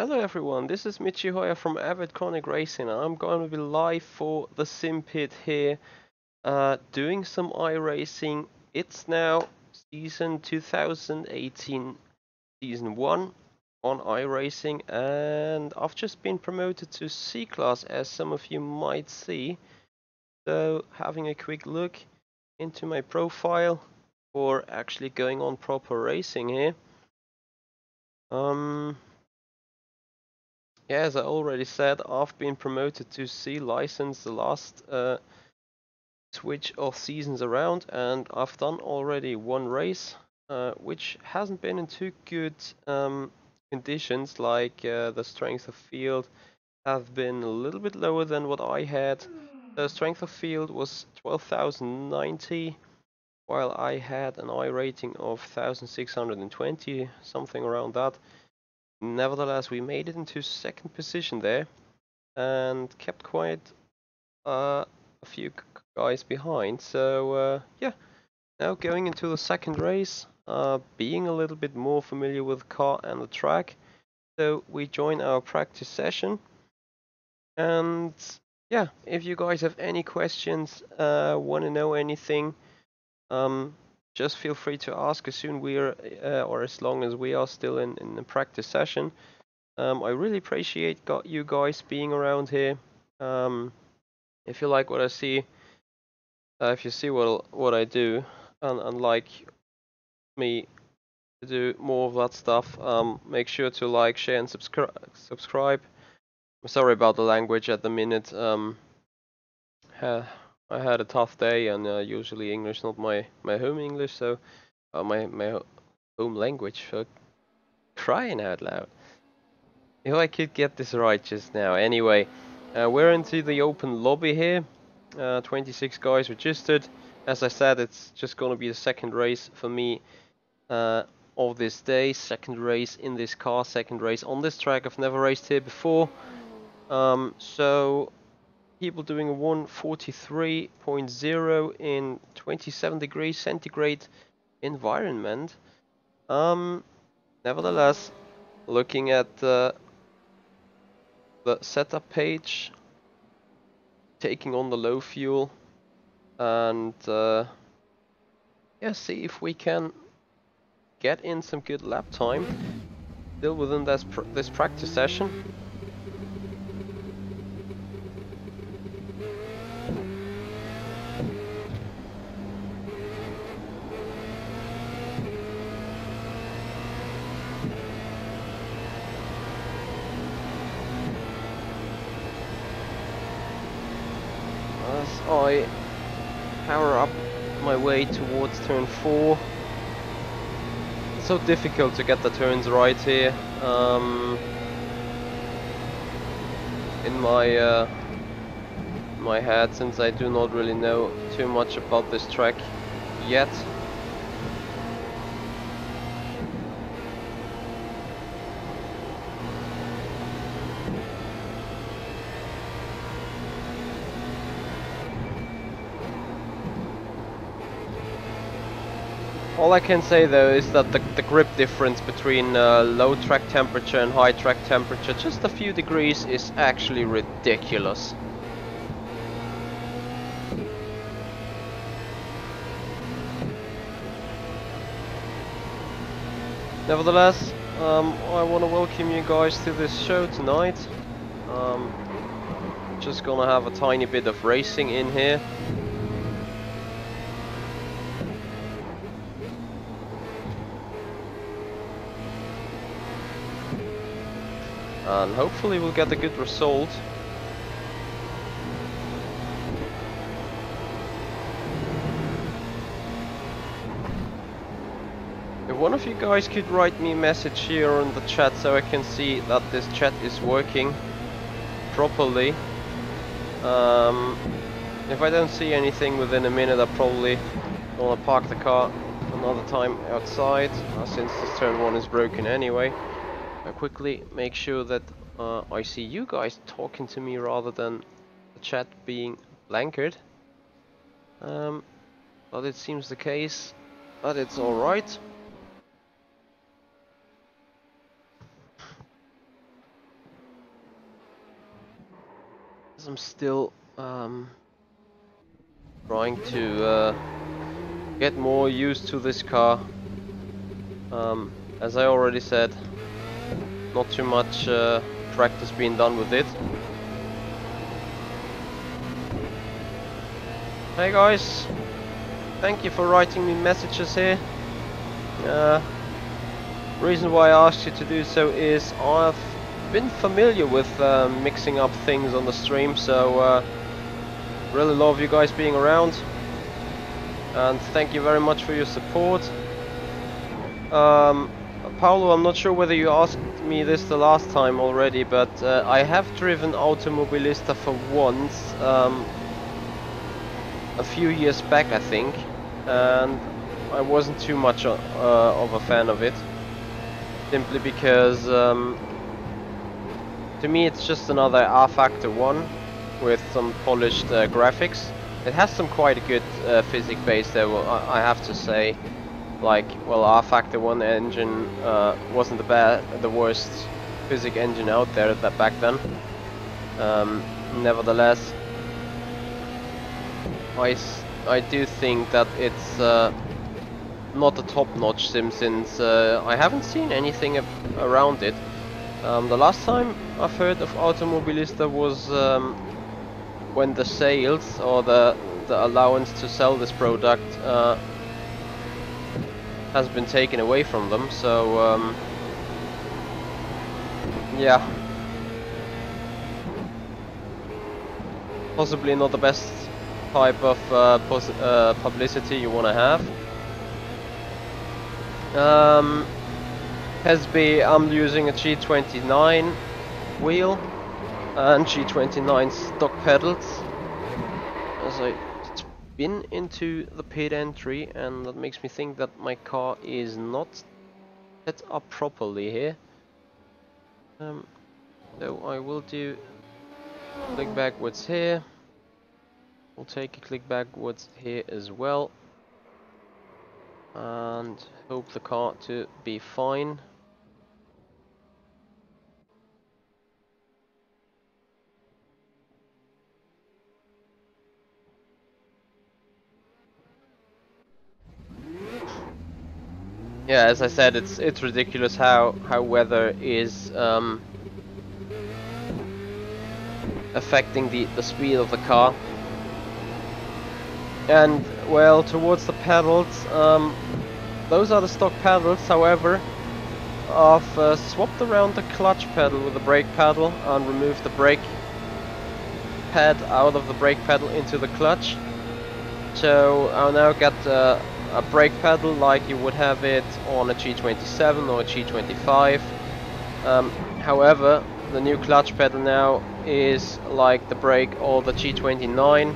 Hello everyone, this is Michi Hoyer from Racing. I'm going to be live for the Simpit here, doing some iRacing. It's now season 2018, season 1 on iRacing, and I've just been promoted to C class, as some of you might see. So having a quick look into my profile for actually going on proper racing here. Yeah, as I already said, I've been promoted to C license the last switch of seasons around, and I've done already one race, which hasn't been in too good conditions, like the strength of field have been a little bit lower than what I had. The strength of field was 12,090, while I had an I rating of 1,620, something around that. Nevertheless, we made it into second position there and kept quite a few guys behind. So yeah, now going into the second race, being a little bit more familiar with the car and the track. So we join our practice session, and yeah, if you guys have any questions, want to know anything, just feel free to ask as soon we're or as long as we are still in the practice session. I really appreciate you guys being around here. If you like what I see, if you see what I do, and like me to do more of that stuff, make sure to like, share, and subscribe. I'm sorry about the language at the minute. I had a tough day, and usually English not my home English, so my home language. For crying out loud. If I could get this right just now. Anyway, we're into the open lobby here. 26 guys registered. As I said, it's just going to be the second race for me of this day. Second race in this car, second race on this track. I've never raced here before. So people doing a 143.0 in 27 degrees centigrade environment. Nevertheless, looking at the setup page, taking on the low fuel, and yeah, see if we can get in some good lap time still within this practice session. As I power up my way towards turn 4. It's so difficult to get the turns right here. In my head, since I do not really know too much about this track yet. All I can say though is that the grip difference between low track temperature and high track temperature, just a few degrees, is actually ridiculous. Nevertheless, I want to welcome you guys to this show tonight. Just gonna have a tiny bit of racing in here. And hopefully we'll get a good result. If one of you guys could write me a message here in the chat so I can see that this chat is working properly. If I don't see anything within a minute, I probably want to park the car another time outside, since this turn 1 is broken anyway. I quickly make sure that I see you guys talking to me rather than the chat being blankered. But it seems the case that it's alright. as I'm still trying to get more used to this car. As I already said, not too much practice being done with it. Hey guys, thank you for writing me messages here. Reason why I asked you to do so is I've been familiar with mixing up things on the stream, so really love you guys being around, and thank you very much for your support. Paolo, I'm not sure whether you asked me this the last time already, but I have driven Automobilista for once, a few years back I think, and I wasn't too much of a fan of it, simply because to me it's just another RFactor 1 with some polished graphics. It has some quite good physics base there, I have to say. Like, well, RFactor 1 engine wasn't the worst physics engine out there back then. Nevertheless, I do think that it's not a top-notch sim, since I haven't seen anything around it. The last time I've heard of Automobilista was when the sales, or the allowance to sell this product has been taken away from them, so yeah, possibly not the best type of publicity you want to have. Hesby, I'm using a G29 wheel and G29 stock pedals, as I been into the pit entry, and that makes me think that my car is not set up properly here. So I will do click backwards here. We'll take a click backwards here as well, and hope the car to be fine. Yeah, as I said, it's ridiculous how weather is affecting the speed of the car. And well, towards the pedals, those are the stock pedals. However, I've swapped around the clutch pedal with the brake pedal and removed the brake pad out of the brake pedal into the clutch. So I'll now get a brake pedal like you would have it on a G27 or a G25. However, the new clutch pedal now is like the brake or the G29,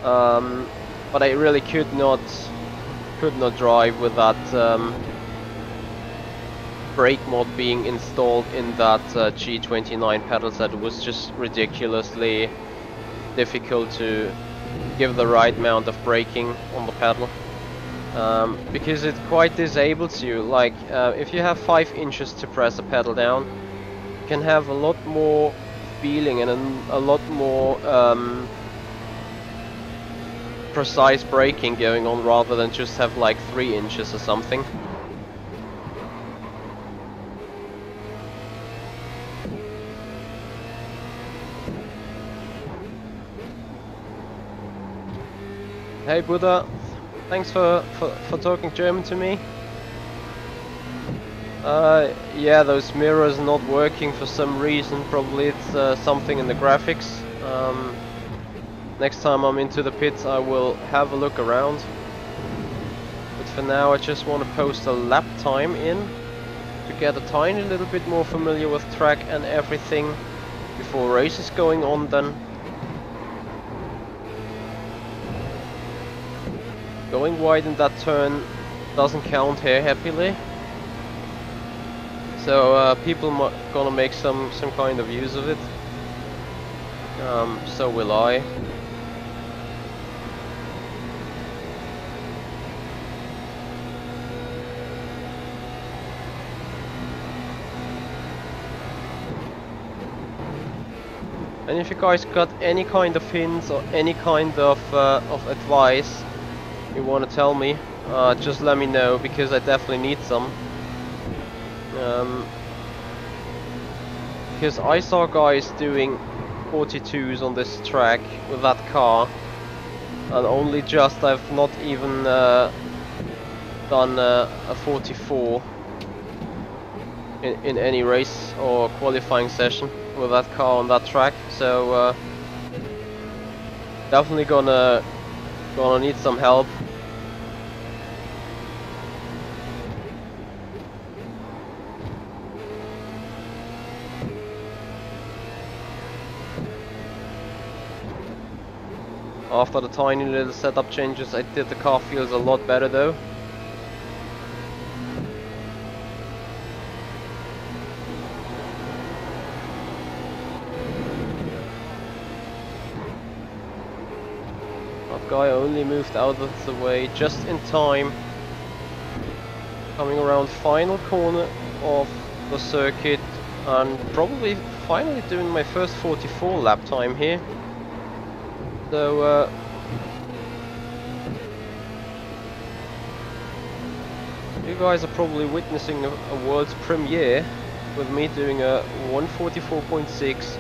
but I really could not drive with that brake mod being installed in that G29 pedal set. It was just ridiculously difficult to give the right amount of braking on the pedal, because it quite disables you. Like if you have 5 inches to press a pedal down, you can have a lot more feeling and a lot more precise braking going on, rather than just have like 3 inches or something. Hey Buddha, thanks for talking German to me. Yeah, those mirrors not working for some reason. Probably it's something in the graphics. Next time I'm into the pits I will have a look around. But for now I just want to post a lap time in to get a tiny little bit more familiar with track and everything before race is going on then. Going wide in that turn doesn't count here, happily. So people gonna make some kind of use of it. So will I. And if you guys got any kind of hints or any kind of advice you want to tell me, just let me know, because I definitely need some. Because I saw guys doing 42s on this track with that car, and only just I've not even done a 44 in any race or qualifying session with that car on that track. So definitely gonna need some help. After the tiny little setup changes I did, the car feels a lot better though. That guy only moved out of the way just in time. Coming around final corner of the circuit and probably finally doing my first 44 lap time here. So you guys are probably witnessing a world's premiere with me doing a 144.6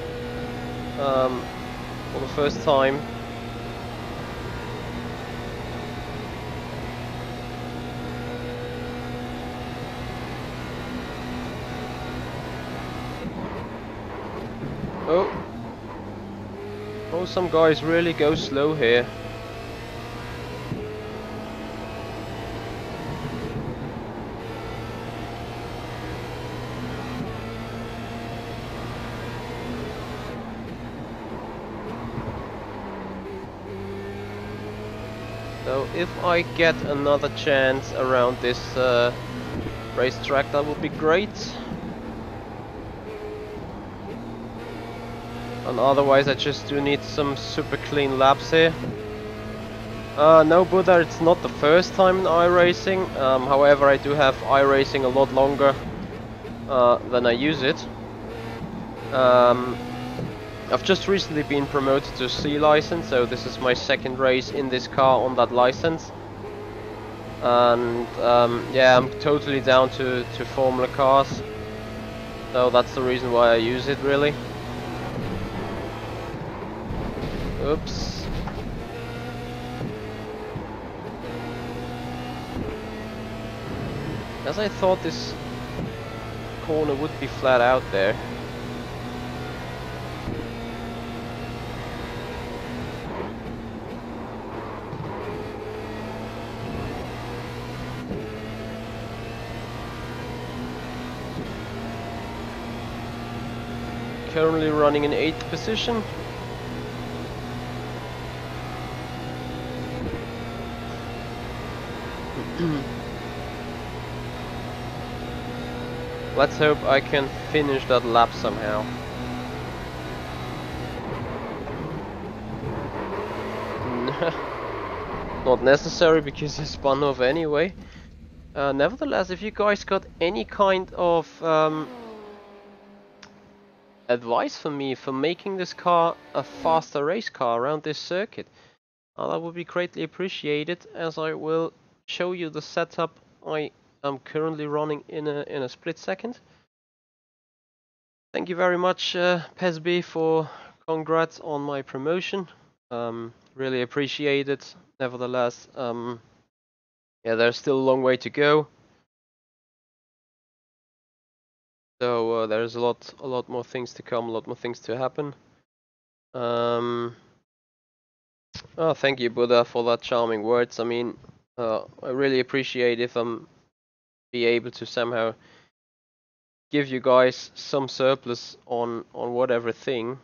for the first time. Oh, some guys really go slow here. So if I get another chance around this racetrack, that would be great. And otherwise I just do need some super clean laps here. No Buddha, it's not the first time in iRacing. However, I do have iRacing a lot longer than I use it. I've just recently been promoted to C license, so this is my second race in this car on that license. And yeah, I'm totally down to Formula cars. So that's the reason why I use it, really. Oops. As I thought this corner would be flat out there. Currently running in 8th position. Let's hope I can finish that lap somehow. Not necessary, because he spun off anyway. Nevertheless, if you guys got any kind of advice for me for making this car a faster race car around this circuit, that would be greatly appreciated, as I will show you the setup I am currently running in a split second. Thank you very much, Pesby, for congrats on my promotion. Really appreciate it. Nevertheless, yeah, there's still a long way to go. So there's a lot more things to come, a lot more things to happen. Oh, thank you, Buddha, for that charming words. I mean, I really appreciate if I'm be able to somehow give you guys some surplus on whatever thing.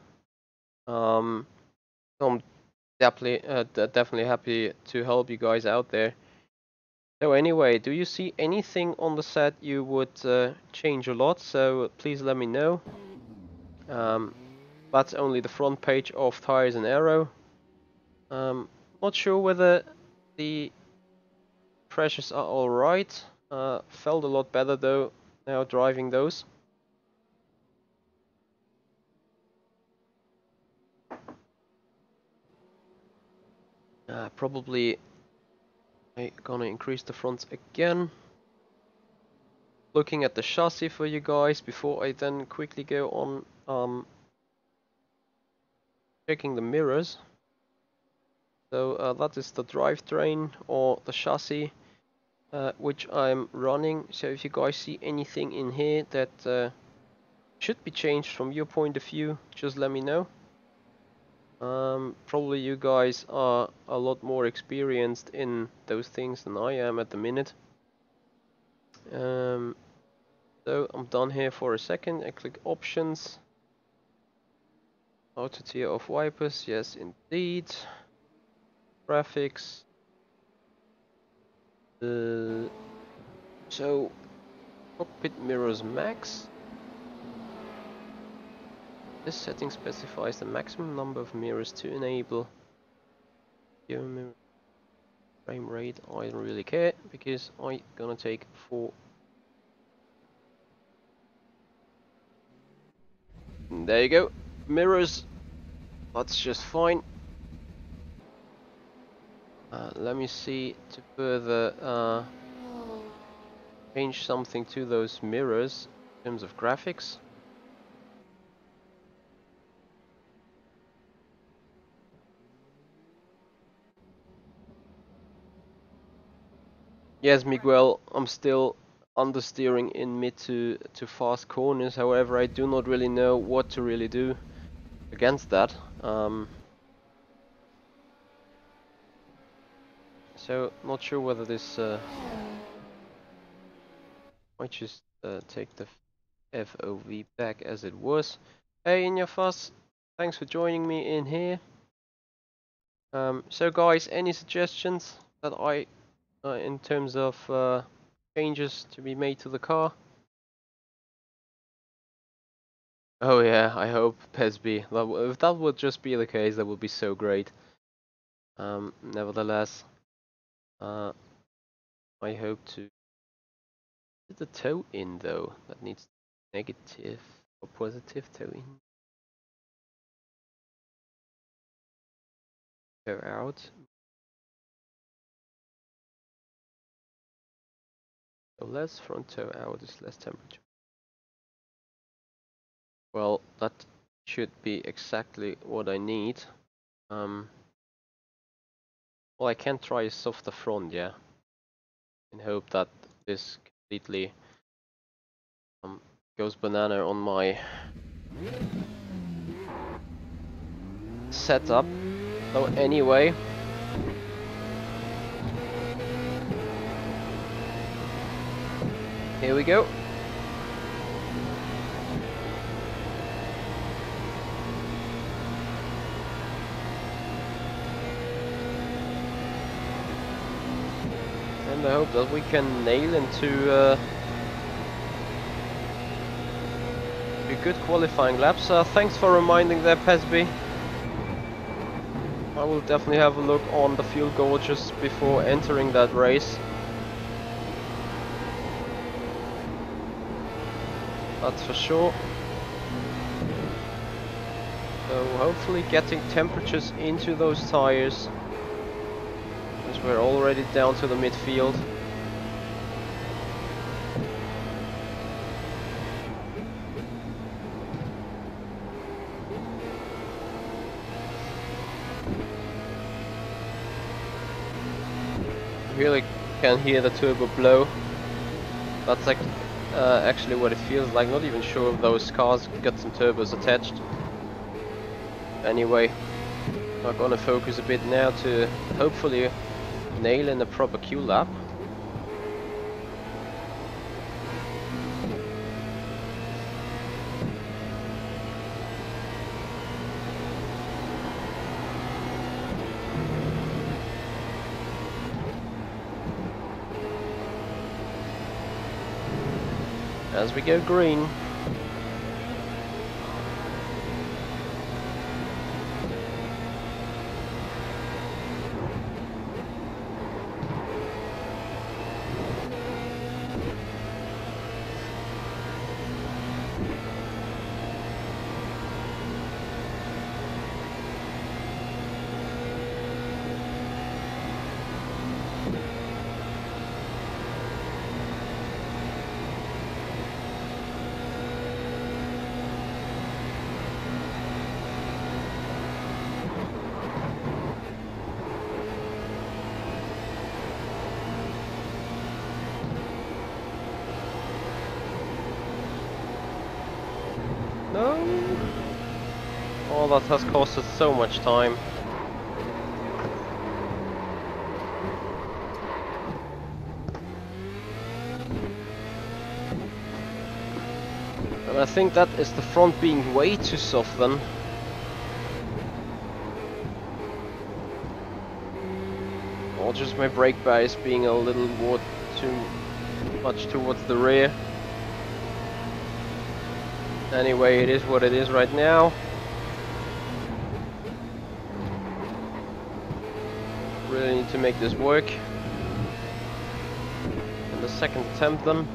I'm definitely happy to help you guys out there. So anyway, do you see anything on the set you would change a lot? So please let me know. That's only the front page of Tires and Aero. Not sure whether the pressures are alright. Felt a lot better though now driving those. Probably I'm gonna increase the front again. Looking at the chassis for you guys before I then quickly go on checking the mirrors. So that is the drivetrain or the chassis which I'm running. So if you guys see anything in here that should be changed from your point of view, just let me know. Probably you guys are a lot more experienced in those things than I am at the minute. So I'm done here for a second. I click options. Auto tier off wipers, yes indeed. Graphics. So cockpit mirrors max. This setting specifies the maximum number of mirrors to enable. Mirror frame rate, I don't really care because I'm gonna take 4. And there you go, mirrors. That's just fine. Let me see to further change something to those mirrors in terms of graphics. Yes, Miguel, I'm still understeering in mid to fast corners. However, I do not really know what to really do against that. So not sure whether this might just take the FOV back as it was. Hey, Injafas, thanks for joining me in here. So guys, any suggestions that in terms of changes to be made to the car? Oh yeah, I hope PESB. If that would just be the case, that would be so great. Nevertheless, I hope to get the toe in though. That needs negative or positive toe in. Toe out. So less front toe out is less temperature. Well, that should be exactly what I need. Well, I can try a softer front, yeah, and hope that this completely goes banana on my setup. So anyway, here we go. And I hope that we can nail into a good qualifying laps. Thanks for reminding there, Pesby. I will definitely have a look on the fuel gauges before entering that race. That's for sure. So hopefully getting temperatures into those tires, as we're already down to the midfield. Really can hear the turbo blow. That's like actually what it feels like. Not even sure if those cars got some turbos attached. Anyway, I'm gonna focus a bit now to hopefully nail in a proper Q lap. As we go green. No! Oh, that has cost us so much time. And I think that is the front being way too soft then. Or just my brake bias being a little more too much towards the rear. Anyway, it is what it is right now. Really need to make this work. In the second attempt then.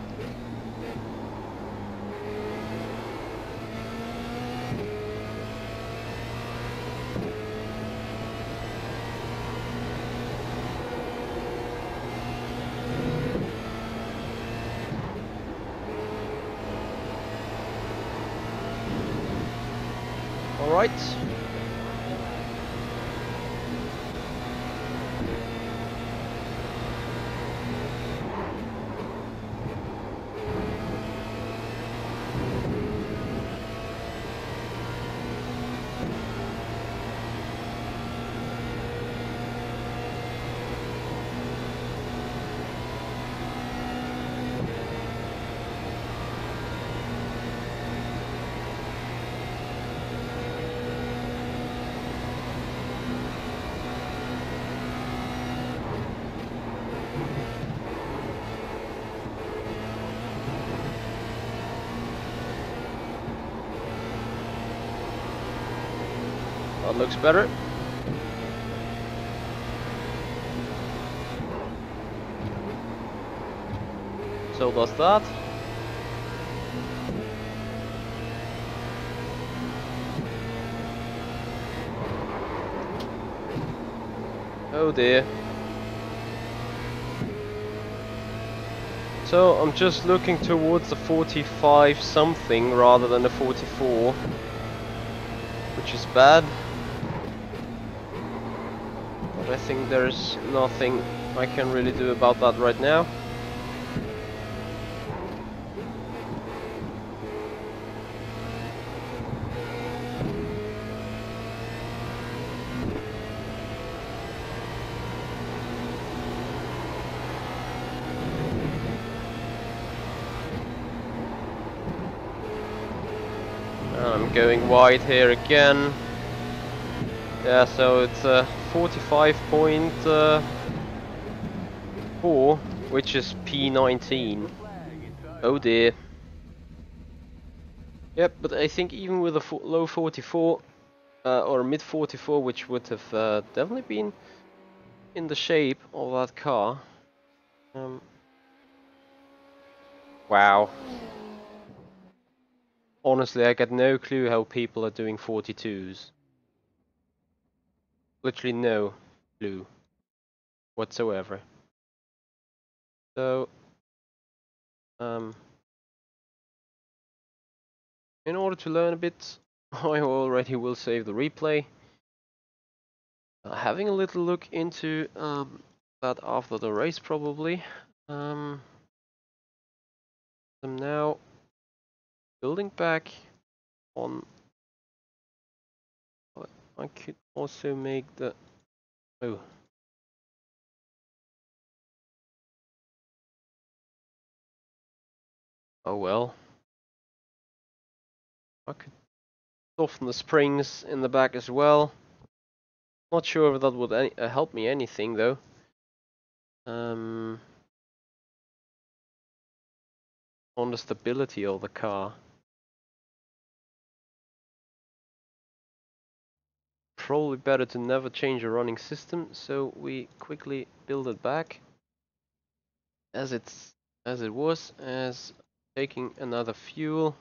Alright. That looks better. So does that. Oh dear. So I'm just looking towards the 45 something rather than the 44, which is bad. But I think there's nothing I can really do about that right now. I'm going wide here again. Yeah, so it's 45.4, which is P19. Oh dear. Yep, but I think even with a low 44 or mid 44, which would have definitely been in the shape of that car. Wow. Honestly, I got no clue how people are doing 42s. Literally no clue whatsoever. So, in order to learn a bit, I already will save the replay. Having a little look into that after the race probably. I'm now building back on. I could also make the. Oh. Oh well. I could soften the springs in the back as well. Not sure if that would help me anything though. On the stability of the car. Probably better to never change a running system, so we quickly build it back as it was, as taking another fuel.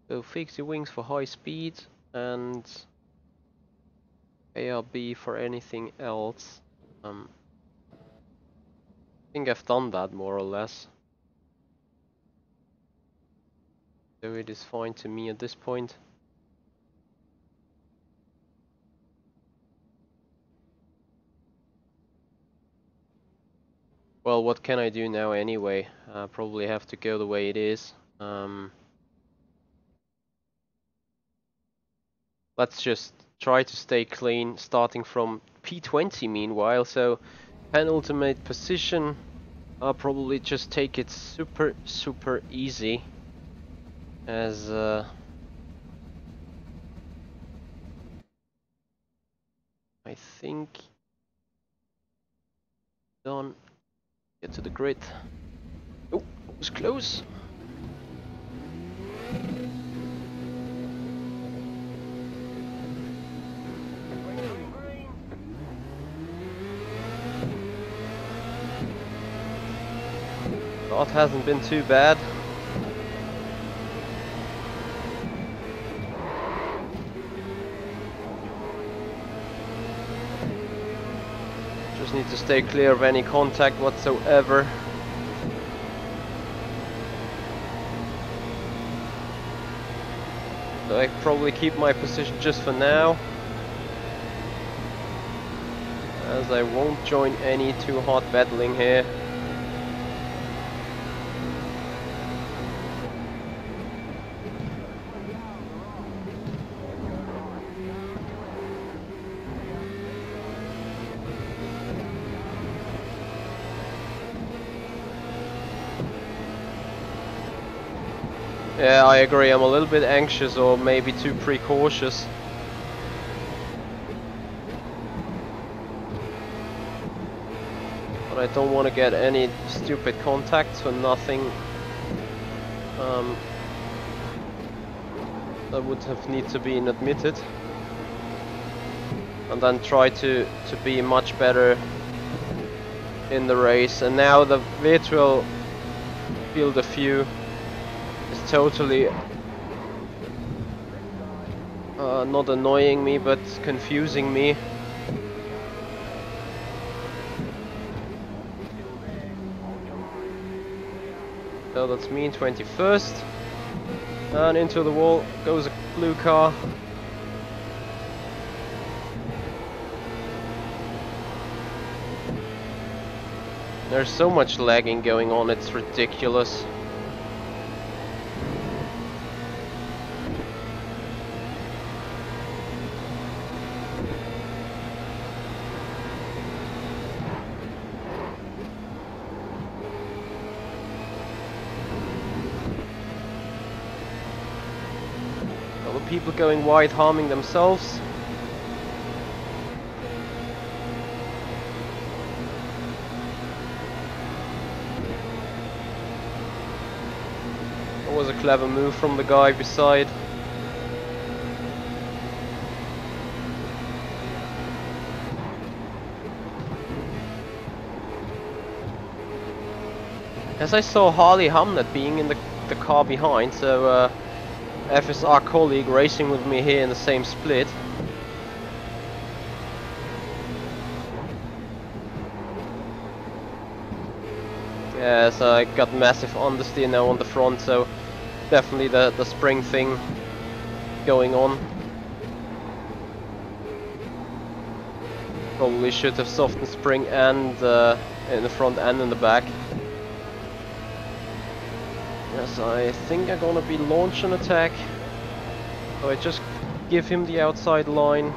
So fix your wings for high speed and ARB for anything else. I think I've done that more or less. So it is fine to me at this point. Well, what can I do now anyway? Probably have to go the way it is. Let's just try to stay clean, starting from P20 meanwhile, so penultimate position. I'll probably just take it super easy, as I think done. Get to the grid. Oh, it was close. That hasn't been too bad. Just need to stay clear of any contact whatsoever. So I probably keep my position just for now, as I won't join any too hard battling here. Yeah, I agree, I'm a little bit anxious, or maybe too precautious. But I don't want to get any stupid contacts for nothing. That would have need to be admitted. And then try to be much better in the race. And now the virtual field of view is totally not annoying me, but confusing me. So that's me in 21st, and into the wall goes a blue car. There's so much lagging going on, it's ridiculous. People going wide, harming themselves. That was a clever move from the guy beside. As I saw Harley Hamnet being in the car behind, so FSR colleague racing with me here in the same split. Yeah, so I got massive understeer now on the front, so definitely the spring thing going on. Probably should have softened spring and in the front and in the back. Yes, I think I'm gonna be launch an attack. So I just give him the outside line.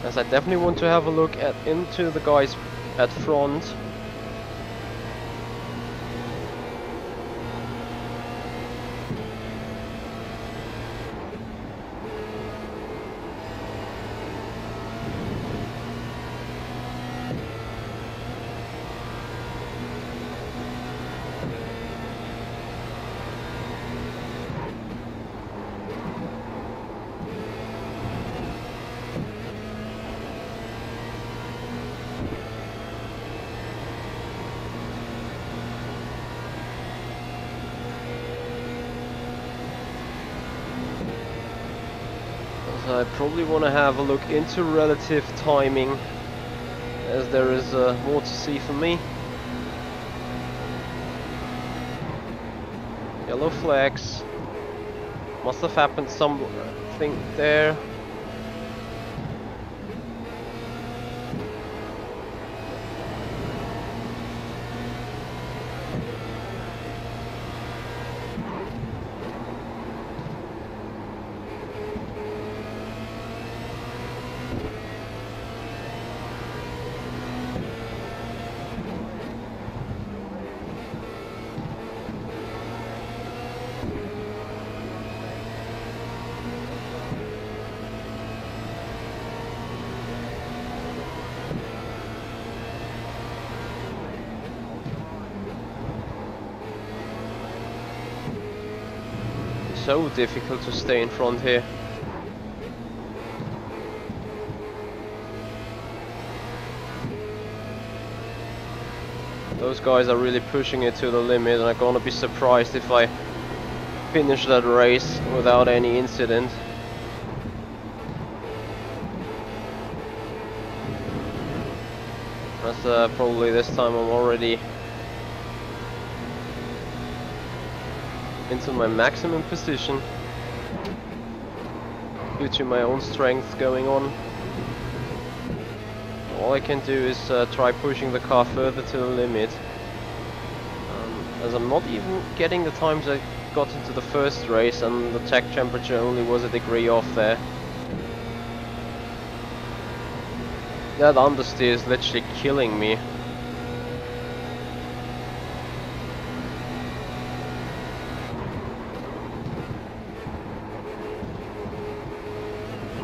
As I definitely want to have a look into the guys at front. I probably want to have a look into relative timing, as there is more to see for me. Yellow flags. Must have happened something there. So difficult to stay in front here. Those guys are really pushing it to the limit, and I'm gonna be surprised if I finish that race without any incident. That's probably this time I'm already into my maximum position due to my own strength going on. All I can do is try pushing the car further to the limit, as I'm not even getting the times I got into the first race, and the tech temperature only was a degree off there. That understeer is literally killing me.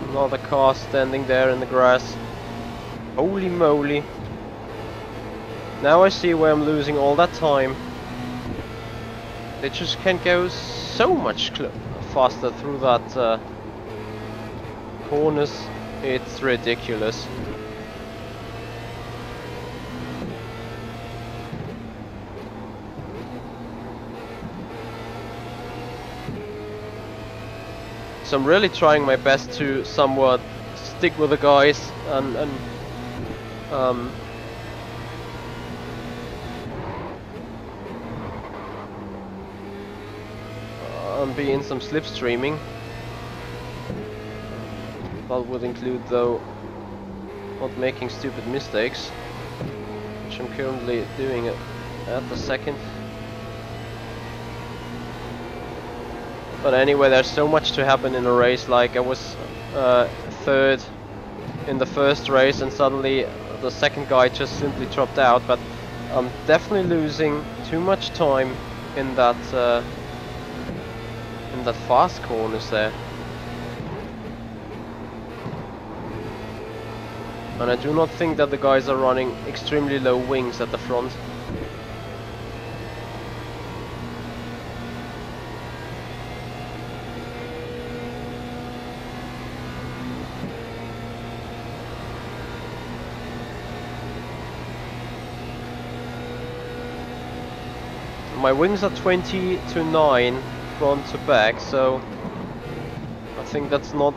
Another car standing there in the grass. Holy moly. Now I see where I'm losing all that time. They just can go so much faster through that corners. It's ridiculous. So I'm really trying my best to somewhat stick with the guys and be in some slipstreaming. That would include, though, not making stupid mistakes, which I'm currently doing at the second. But anyway, there's so much to happen in a race. Like, I was third in the first race, and suddenly the second guy just simply dropped out. But I'm definitely losing too much time in that fast corners there. And I do not think that the guys are running extremely low wings at the front. My wings are 20 to 9 front to back, so I think that's not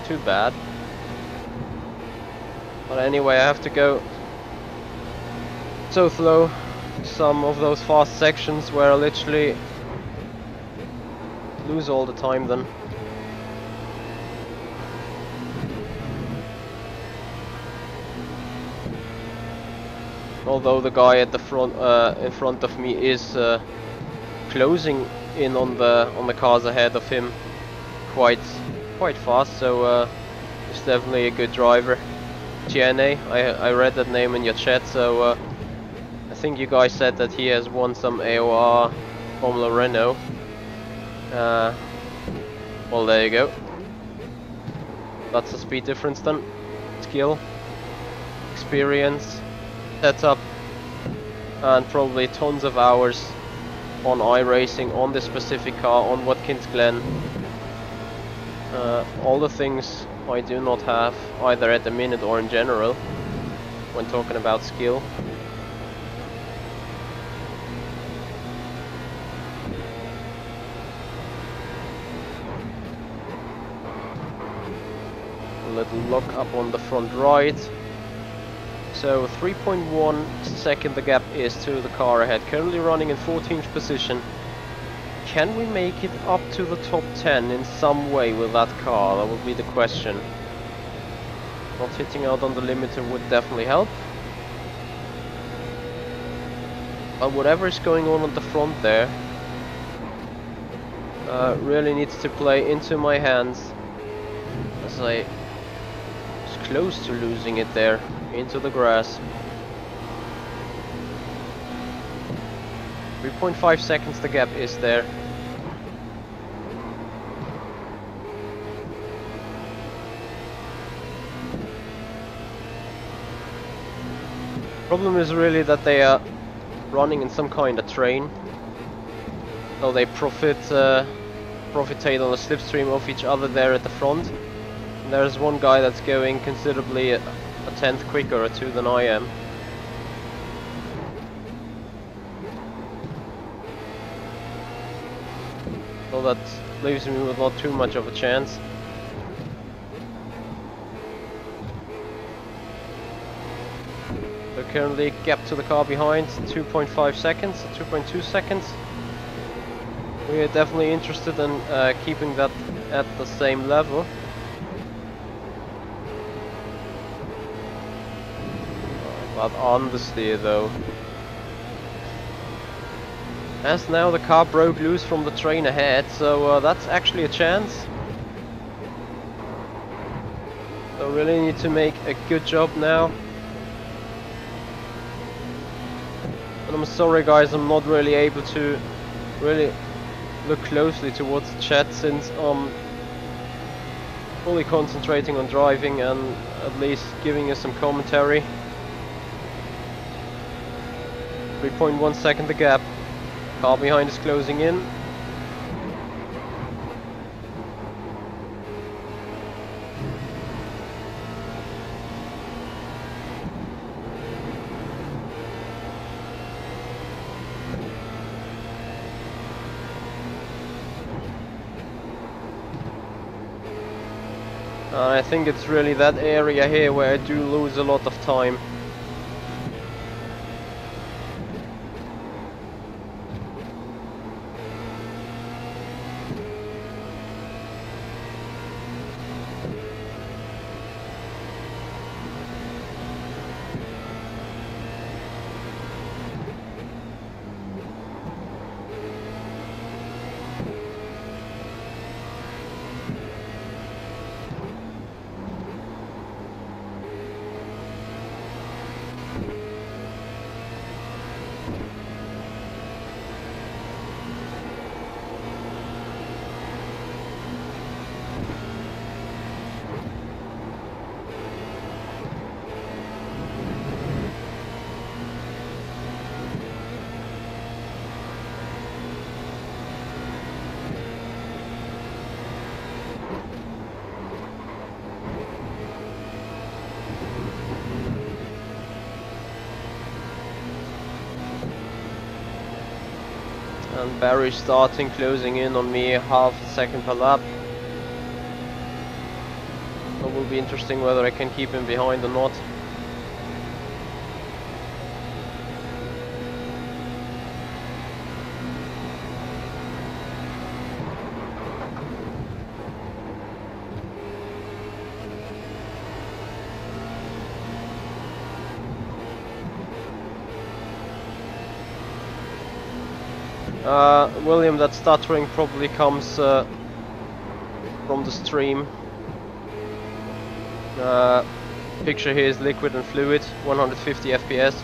too bad. But anyway, I have to go so slow some of those fast sections where I literally lose all the time then. Although the guy at the front, in front of me, is closing in on the cars ahead of him quite fast, so he's definitely a good driver. TNA, I read that name in your chat, so I think you guys said that he has won some AOR Formula Renault. Well, there you go. That's the speed difference then. Skill, experience, setup, and probably tons of hours on iRacing on this specific car on Watkins Glen. All the things I do not have either at the minute or in general when talking about skill. A little lock up on the front right. So 3.1 second the gap is to the car ahead, currently running in 14th position. can we make it up to the top 10 in some way with that car? That would be the question. Not hitting out on the limiter would definitely help. But whatever is going on at the front there really needs to play into my hands, as I was close to losing it there into the grass. 3.5 seconds the gap is there. Problem is really that they are running in some kind of train, so they profitate on the slipstream of each other there at the front. And there's one guy that's going considerably a tenth quicker or two than I am. So that leaves me with not too much of a chance. So currently gap to the car behind, 2.5 seconds, 2.2 seconds. We are definitely interested in keeping that at the same level. But understeer though. As now the car broke loose from the train ahead, so that's actually a chance. So really need to make a good job now. And I'm sorry guys, I'm not really able to really look closely towards the chat since I'm fully concentrating on driving and at least giving you some commentary. 3.1 second the gap. Car behind is closing in. I think it's really that area here where I do lose a lot of time. And Barry starting, closing in on me, half a second per lap. It will be interesting whether I can keep him behind or not. William, that stuttering probably comes from the stream. Picture here is liquid and fluid, 150 FPS.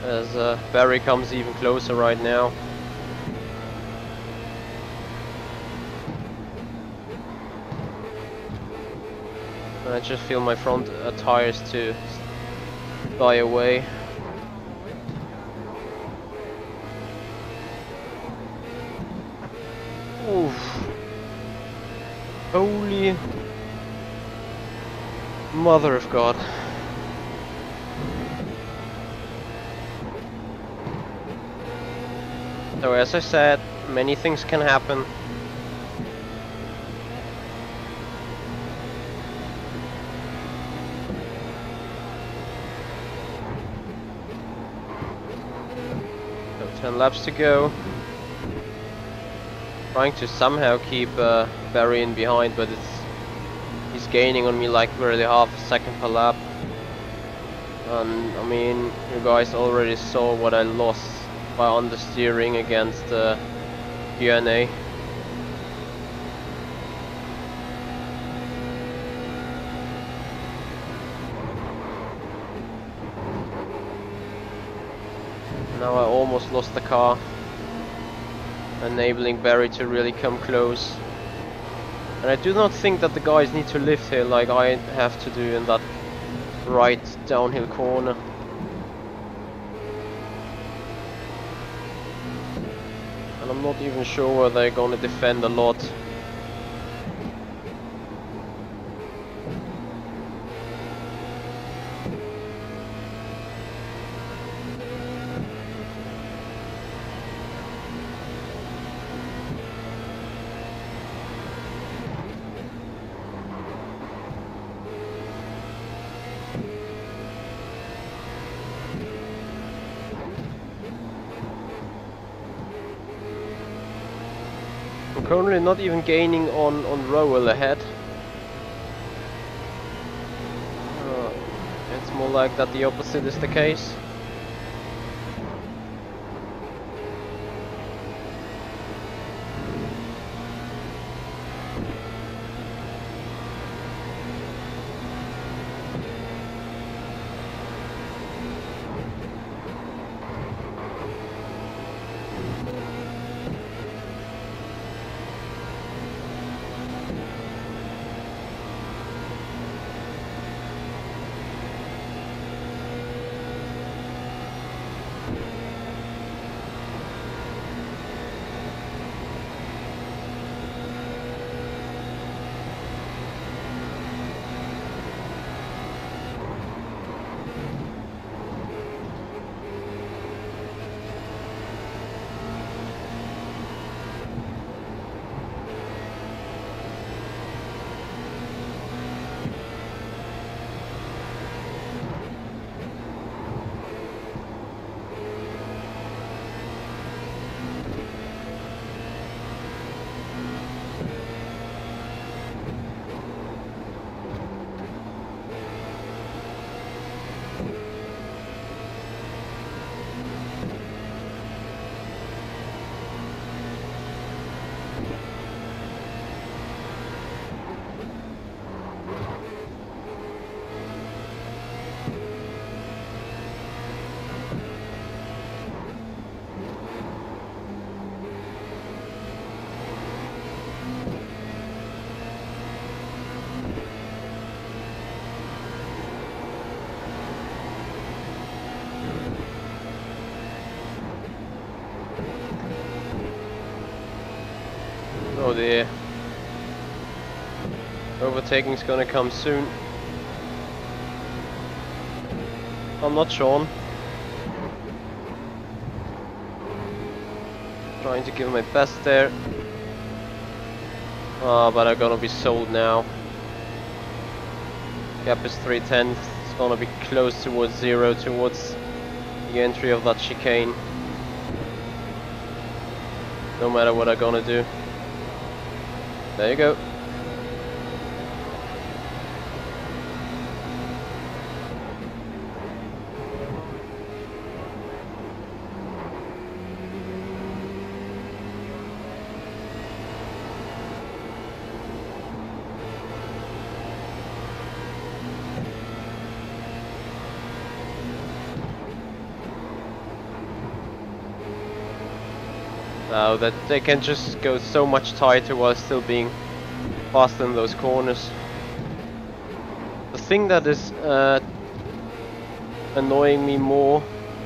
As Barry comes even closer right now. I just feel my front tires to die away. Oof. Holy mother of God. So as I said, many things can happen. 10 laps to go. Trying to somehow keep Barry in behind, but he's gaining on me like barely half a second per lap. And I mean, you guys already saw what I lost by understeering against DNA. Now I almost lost the car, enabling Barry to really come close. And I do not think that the guys need to lift here like I have to do in that right downhill corner. And I'm not even sure whether they're gonna defend a lot. I'm currently not even gaining on Rowell ahead. It's more like that the opposite is the case. Oh dear. Overtaking's gonna come soon. I'm not Sean. Trying to give my best there. Oh, but I'm gonna be sold now. Gap is 3/10. It's gonna be close towards 0 towards the entry of that chicane. No matter what I'm gonna do. There you go. Now that they can just go so much tighter while still being faster in those corners. The thing that is annoying me more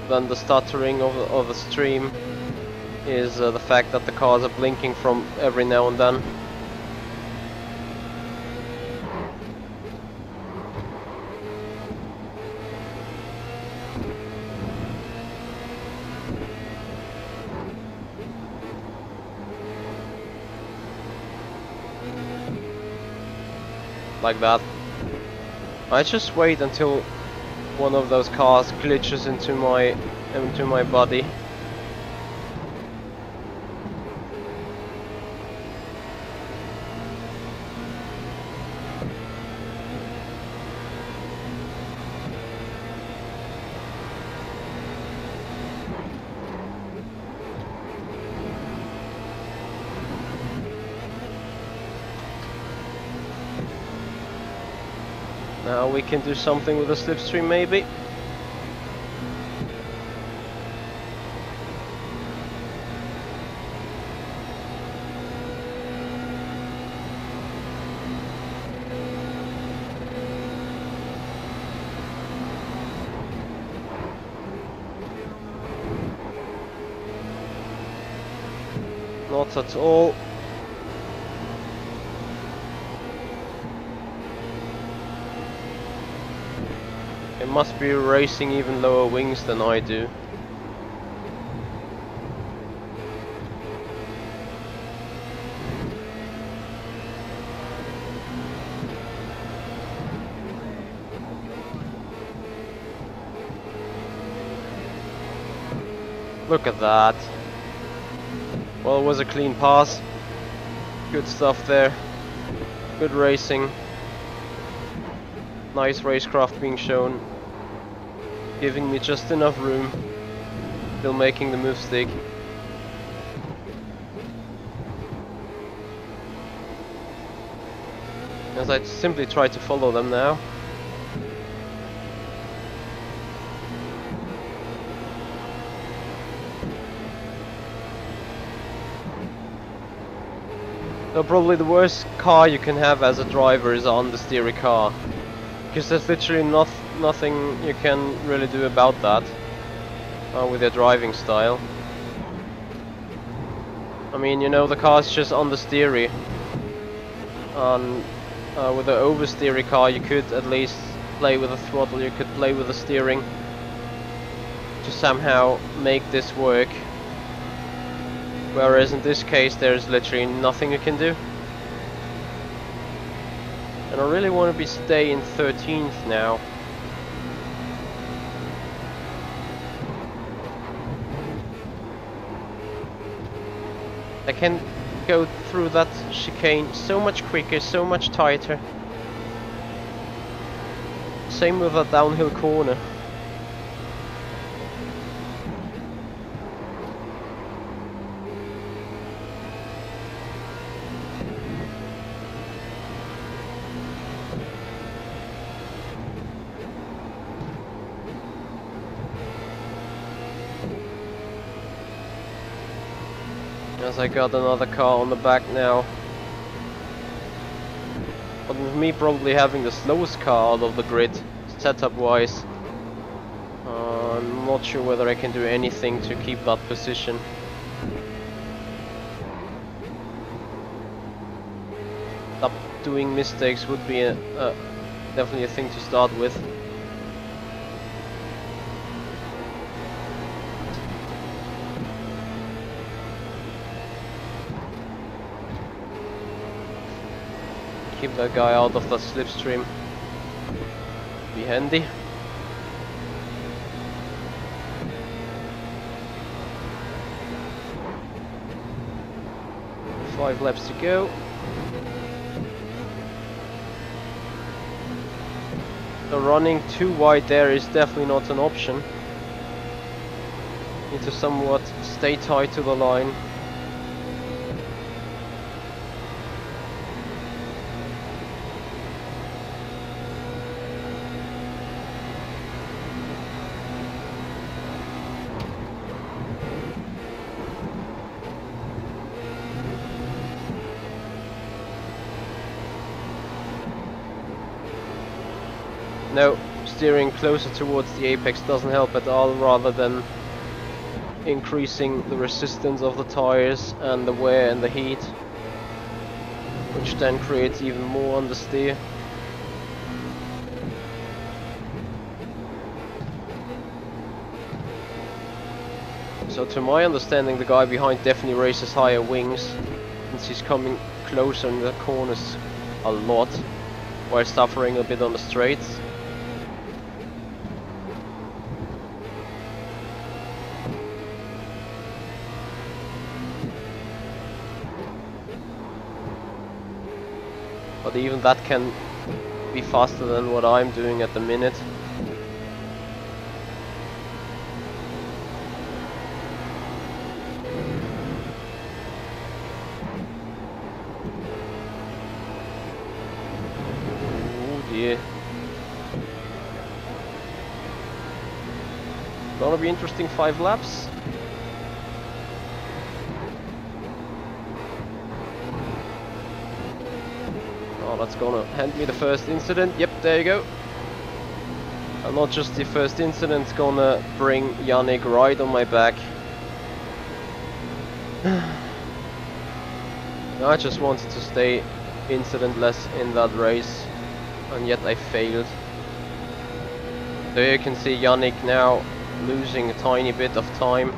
than the stuttering of the stream is the fact that the cars are blinking from every now and then. Like that. I just wait until one of those cars glitches into my body, Now we can do something with the slipstream maybe. Not at all. It must be racing even lower wings than I do. Look at that. Well, it was a clean pass. Good stuff there. Good racing. Nice racecraft being shown. Giving me just enough room. Still making the move stick. As I simply try to follow them now. So probably the worst car you can have as a driver is on the steery car, because there's literally nothing you can really do about that with your driving style. I mean, you know, the car's just on the steery. With the oversteery car you could at least play with the throttle, you could play with the steering to somehow make this work. Whereas in this case there's literally nothing you can do. And I really want to stay in 13th now. I can go through that chicane so much quicker, so much tighter. Same with that downhill corner. As I got another car on the back now. But with me probably having the slowest car out of the grid, setup wise, I'm not sure whether I can do anything to keep that position. Stop doing mistakes would be definitely a thing to start with. Keep that guy out of the slipstream. Be handy. Five laps to go. So running too wide there is definitely not an option. Need to somewhat stay tight to the line. No, steering closer towards the apex doesn't help at all, rather than increasing the resistance of the tires and the wear and the heat, which then creates even more understeer. So to my understanding, the guy behind definitely races higher wings, since he's coming closer in the corners a lot, while suffering a bit on the straights. But even that can be faster than what I'm doing at the minute. Oh dear. gonna be interesting 5 laps. Oh, that's gonna hand me the first incident. Yep, there you go. And not just the first incident, it's gonna bring Yannick right on my back. I just wanted to stay incidentless in that race, and yet I failed. There you can see Yannick now losing a tiny bit of time.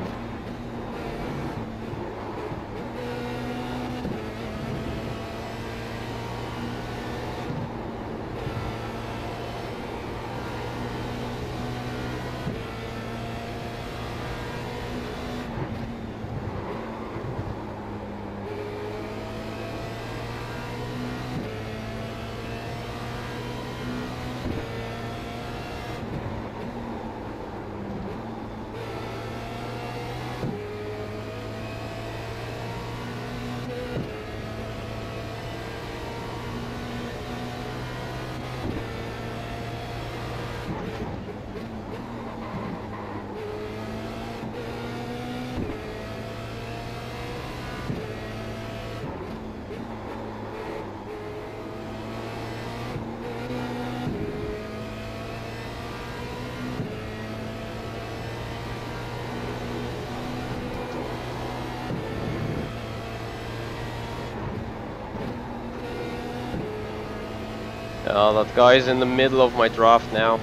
That guy's in the middle of my draft now.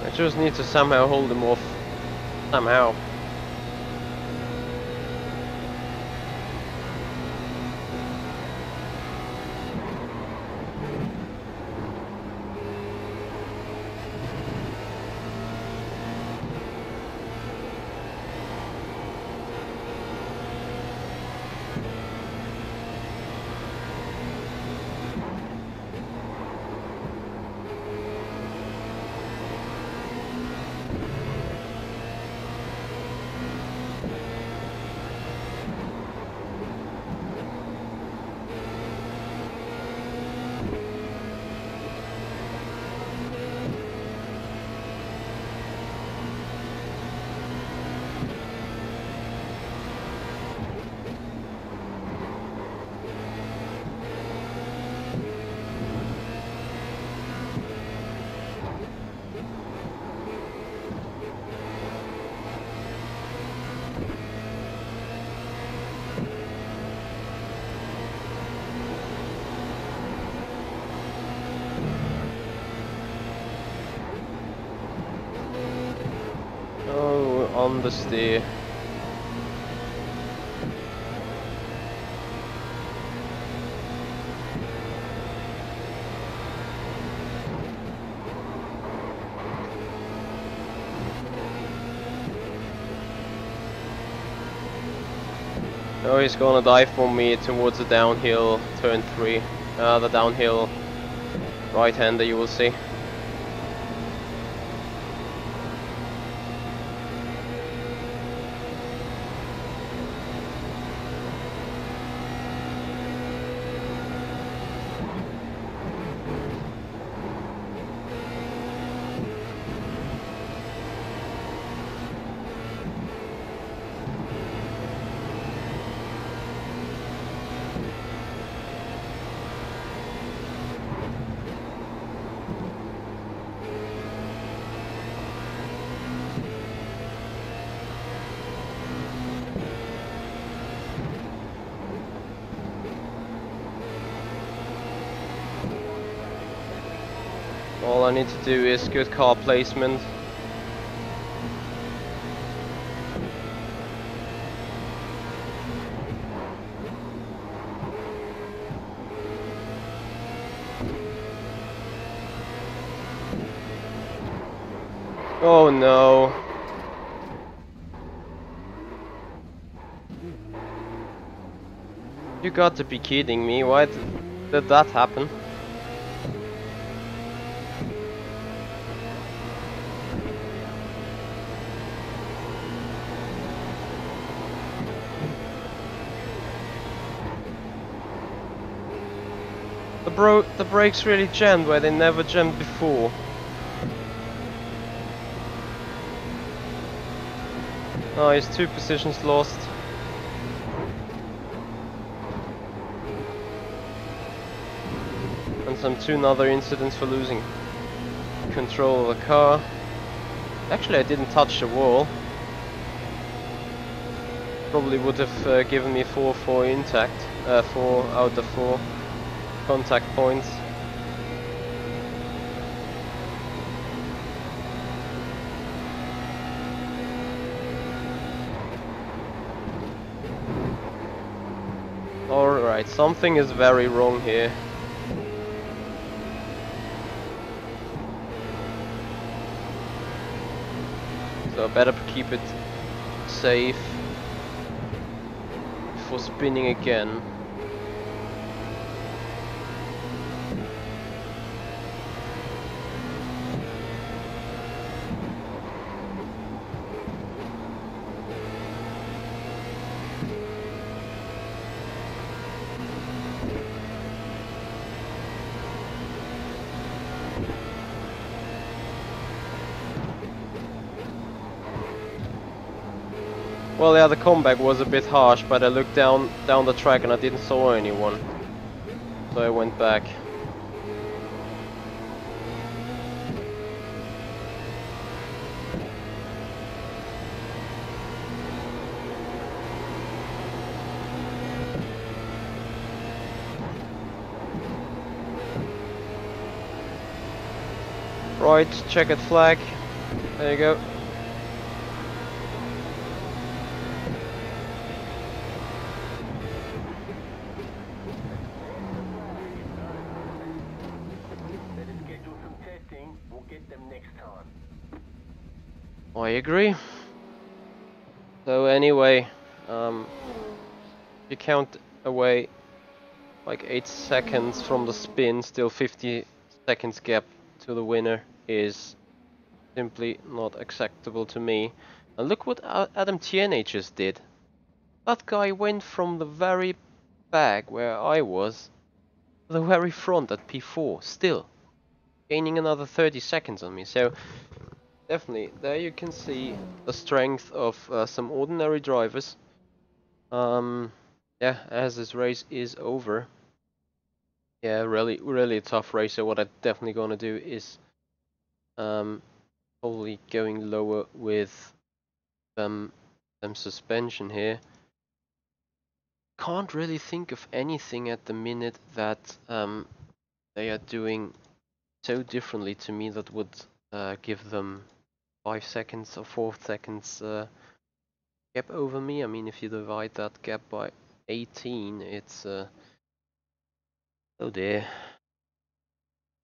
I just need to somehow hold him off. Somehow. On the steer. Oh, he's gonna dive bomb me towards the downhill turn 3. The downhill right-hander, you will see. All I need to do is good car placement. Oh no. You got to be kidding me, why did that happen? The brakes really jammed where they never jammed before. Oh, he's 2 positions lost. And two other incidents for losing control of the car. Actually, I didn't touch the wall. Probably would have given me 4 intact, 4 out of 4 contact points. Alright, something is very wrong here. So I better keep it safe before spinning again. Well, yeah, the comeback was a bit harsh, but I looked down the track and I didn't saw anyone, so I went back. Right, checkered flag. There you go. I agree. So anyway, you count away like 8 seconds from the spin, still 50 seconds gap to the winner is simply not acceptable to me. And look what Adam Tierney just did. That guy went from the very back where I was to the very front at P4, still gaining another 30 seconds on me. So definitely, there you can see the strength of some ordinary drivers. Yeah, as this race is over. Yeah, really tough race. So what I'm definitely gonna do is probably going lower with some suspension here. Can't really think of anything at the minute that they are doing so differently to me that would give them 5 seconds or 4 seconds gap over me. I mean, if you divide that gap by 18, it's oh dear,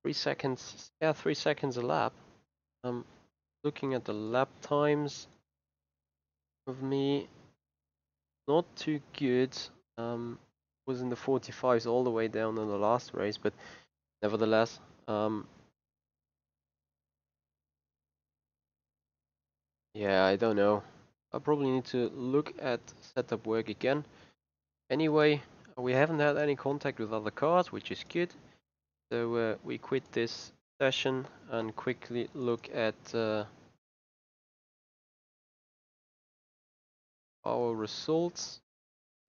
3 seconds. Yeah, 3 seconds a lap. Looking at the lap times of me, not too good. Was in the 45s all the way down in the last race, but nevertheless, yeah, I don't know. I probably need to look at setup work again. Anyway, we haven't had any contact with other cars, which is good. So we quit this session and quickly look at our results.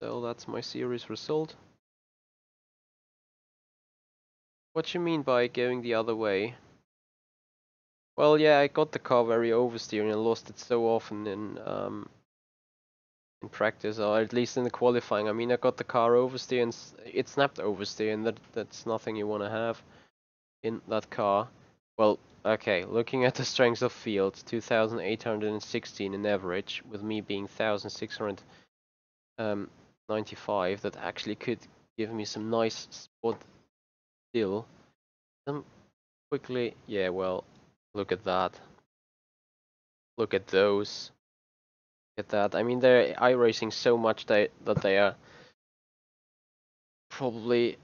So that's my series result. What you mean by going the other way? Well, yeah, I got the car very oversteering and lost it so often in practice, or at least in the qualifying. I mean, I got the car oversteer and it snapped oversteer, and that's nothing you want to have in that car. Well, okay, looking at the strengths of field, 2,816 in average, with me being 1,695, that actually could give me some nice spot still. Quickly, yeah, well, look at that. Look at those. Look at that. I mean, they're iRacing so much that they are probably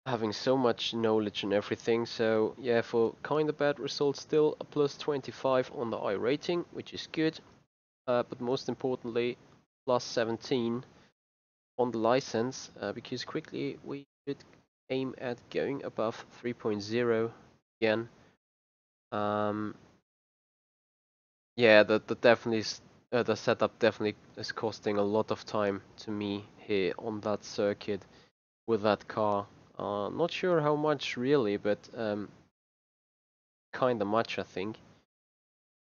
having so much knowledge and everything. So yeah, for kind of bad results, still a plus 25 on the iRating, which is good. But most importantly, plus 17 on the license, because quickly we should aim at going above 3.0 again. Yeah, the setup definitely is costing a lot of time to me here on that circuit with that car. Not sure how much really, but kinda much I think.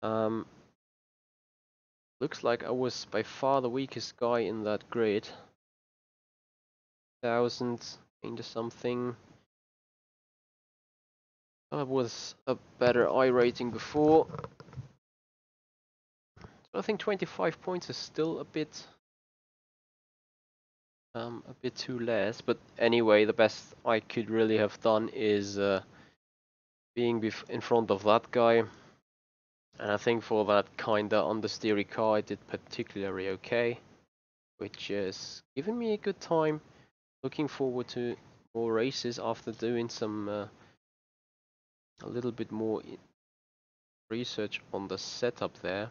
Um, Looks like I was by far the weakest guy in that grid. 1000 into something. I was a better iRating before. So I think 25 points is still a bit too less, but anyway, the best I could really have done is being in front of that guy, and I think for that kinda understeery car I did particularly okay, which is giving me a good time. Looking forward to more races after doing some a little bit more research on the setup there.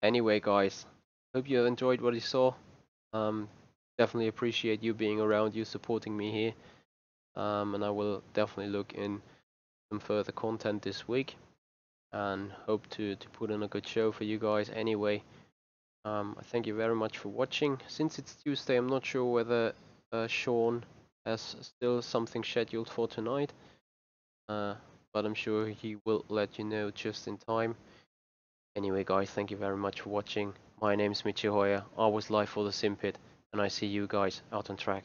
Anyway guys, hope you enjoyed what you saw. Um, Definitely appreciate you being around, you supporting me here. And I will definitely look in some further content this week and hope to put in a good show for you guys anyway. I thank you very much for watching. Since it's Tuesday, I'm not sure whether Sean has still something scheduled for tonight, but I'm sure he will let you know just in time. Anyway guys, thank you very much for watching. My name's Michi Hoyer, I was live for the Simpit, and I see you guys out on track.